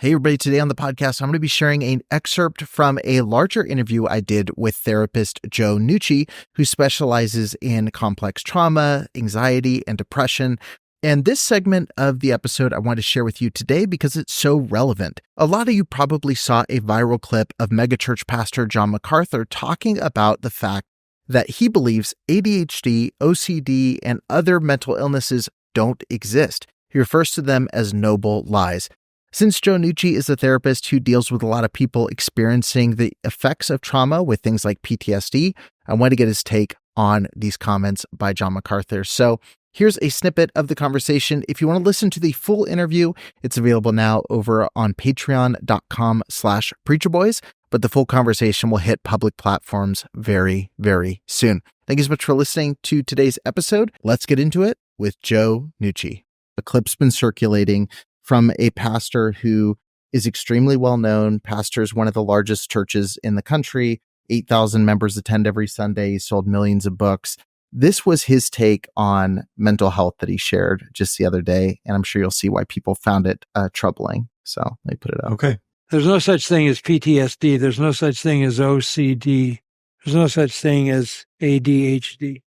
Hey, everybody. Today on the podcast, I'm going to be sharing an excerpt from a larger interview I did with therapist Joe Nucci, who specializes in complex trauma, anxiety, and depression. And this segment of the episode I want to share with you today because it's so relevant. A lot of you probably saw a viral clip of megachurch pastor John MacArthur talking about the fact that he believes ADHD, OCD, and other mental illnesses don't exist. He refers to them as noble lies. Since Joe Nucci is a therapist who deals with a lot of people experiencing the effects of trauma with things like PTSD, I want to get his take on these comments by John MacArthur. So here's a snippet of the conversation. If you want to listen to the full interview, it's available now over on patreon.com/preacherboys, but the full conversation will hit public platforms very, very soon. Thank you so much for listening to today's episode. Let's get into it with Joe Nucci. A clip's been circulating from a pastor who is extremely well known, pastors one of the largest churches in the country, 8,000 members attend every Sunday, he sold millions of books. This was his take on mental health that he shared just the other day, and I'm sure you'll see why people found it troubling. So let me put it up. Okay. There's no such thing as PTSD. There's no such thing as OCD. There's no such thing as ADHD.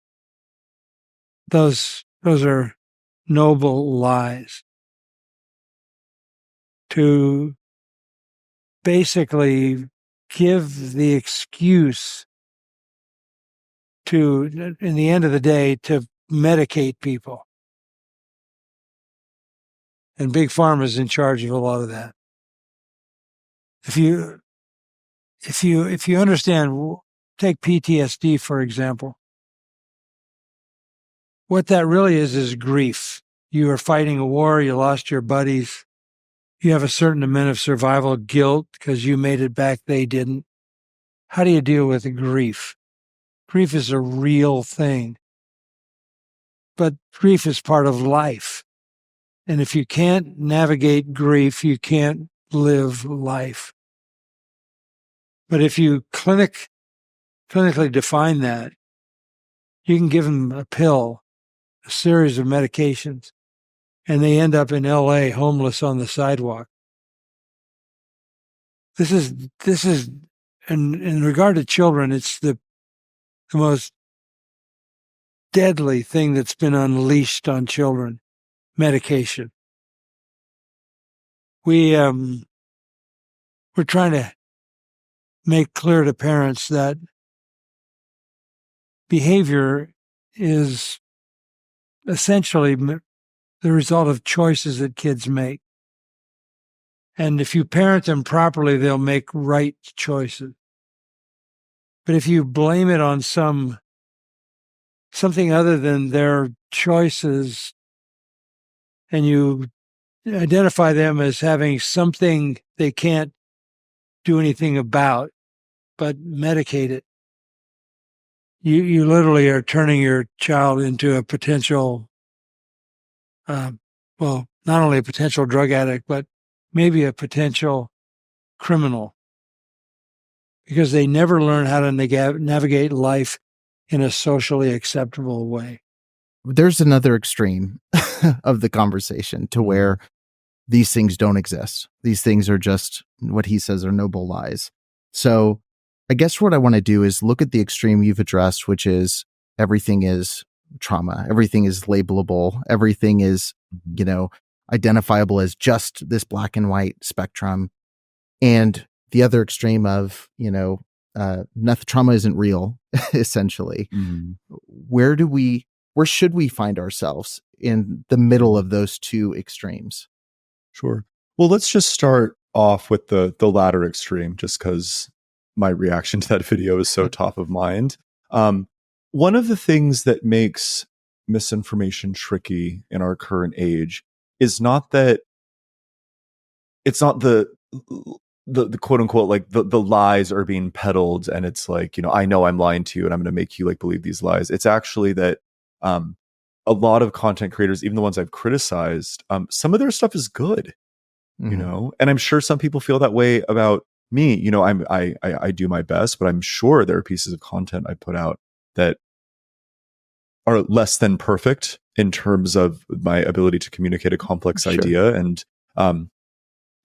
Those are noble lies. To basically give the excuse to, in the end of the day, to medicate people. And Big Pharma is in charge of a lot of that. If you understand, take PTSD, for example. What that really is grief. You are fighting a war, you lost your buddies. You have a certain amount of survival guilt because you made it back, they didn't. How do you deal with grief? Grief is a real thing. But grief is part of life. And if you can't navigate grief, you can't live life. But if you clinically define that, you can give them a pill, a series of medications, and they end up in LA homeless on the sidewalk. This is, in regard to children, it's the most deadly thing that's been unleashed on children, medication. We're trying to make clear to parents that behavior is essentially the result of choices that kids make. And if you parent them properly, they'll make right choices. But if you blame it on something other than their choices, and you identify them as having something they can't do anything about, but medicate it, you literally are turning your child into a potential not only a potential drug addict, but maybe a potential criminal, because they never learn how to navigate life in a socially acceptable way. There's another extreme of the conversation to where these things don't exist. These things are just what he says are noble lies. So I guess what I want to do is look at the extreme you've addressed, which is everything is trauma. Everything is labelable. Everything is, identifiable as just this black and white spectrum. And the other extreme of, trauma isn't real, essentially. Mm-hmm. Where should we find ourselves in the middle of those two extremes? Sure. Well, let's just start off with the latter extreme, just because my reaction to that video is so top of mind. One of the things that makes misinformation tricky in our current age is not that it's not the quote unquote, like the lies are being peddled and it's like, I know I'm lying to you and I'm going to make you believe these lies. It's actually that a lot of content creators, even the ones I've criticized, some of their stuff is good, and I'm sure some people feel that way about me. I do my best, but I'm sure there are pieces of content I put out that are less than perfect in terms of my ability to communicate a complex idea. And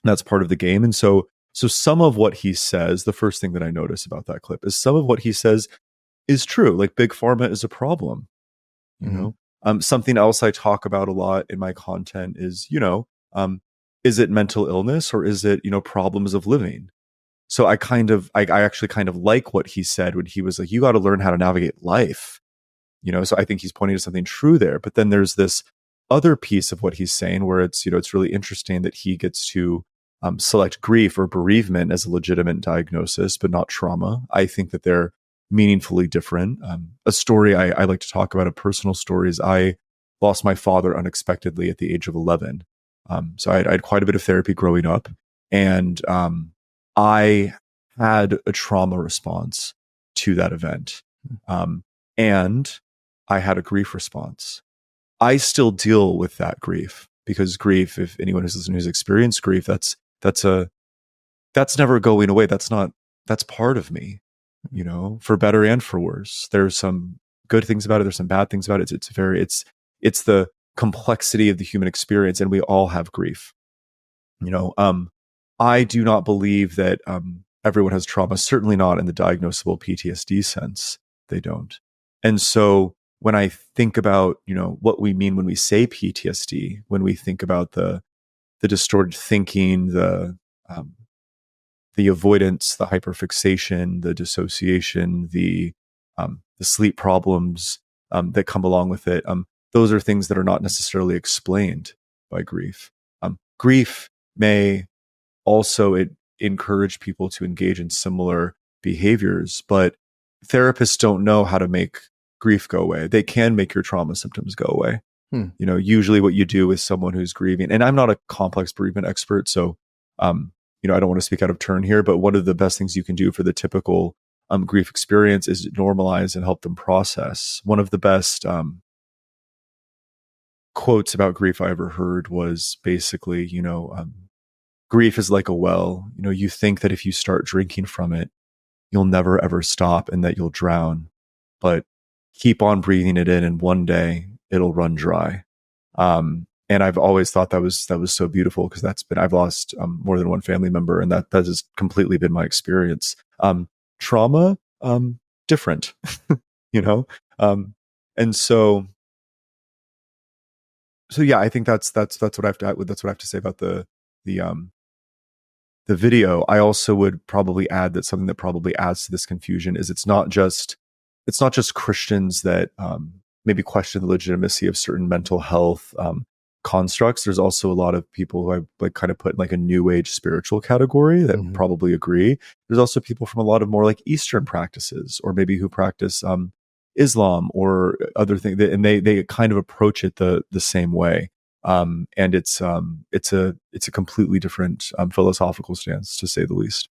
That's part of the game. And so some of what he says, the first thing that I notice about that clip is some of what he says is true. Like big pharma is a problem, you know. Something else I talk about a lot in my content is, is it mental illness or is it, problems of living? So I actually kind of like what he said when he was like, you got to learn how to navigate life, so I think he's pointing to something true there. But then there's this other piece of what he's saying where it's really interesting that he gets to select grief or bereavement as a legitimate diagnosis, but not trauma. I think that they're meaningfully different. A story I like to talk about, a personal story, is I lost my father unexpectedly at the age of 11. So I had quite a bit of therapy growing up, and I had a trauma response to that event. And I had a grief response. I still deal with that grief because grief, if anyone who's listening who's experienced grief, that's never going away. That's part of me, for better and for worse. There's some good things about it. There's some bad things about it. It's the complexity of the human experience, and we all have grief. I do not believe that everyone has trauma, certainly not in the diagnosable PTSD sense. They don't. And so when I think about, what we mean when we say PTSD, when we think about the distorted thinking, the avoidance, the hyperfixation, the dissociation, the sleep problems that come along with it, those are things that are not necessarily explained by grief. Grief may also encourage people to engage in similar behaviors, but therapists don't know how to make grief go away. They can make your trauma symptoms go away. Usually what you do with someone who's grieving, and I'm not a complex bereavement expert, so I don't want to speak out of turn here, but one of the best things you can do for the typical grief experience is normalize and help them process. One of the best quotes about grief I ever heard was basically, grief is like a well. You think that if you start drinking from it, you'll never ever stop and that you'll drown, but keep on breathing it in, and one day it'll run dry. And I've always thought that was so beautiful, because I've lost more than one family member, and that has completely been my experience. Trauma, different, and so yeah, I think that's what I have to say about the video. I also would probably add that something that probably adds to this confusion is it's not just Christians that maybe question the legitimacy of certain mental health constructs. There's also a lot of people who I like kind of put in like a new age spiritual category that probably agree. There's also people from a lot of more like Eastern practices, or maybe who practice Islam or other things, and they kind of approach it the same way. And it's a completely different philosophical stance, to say the least.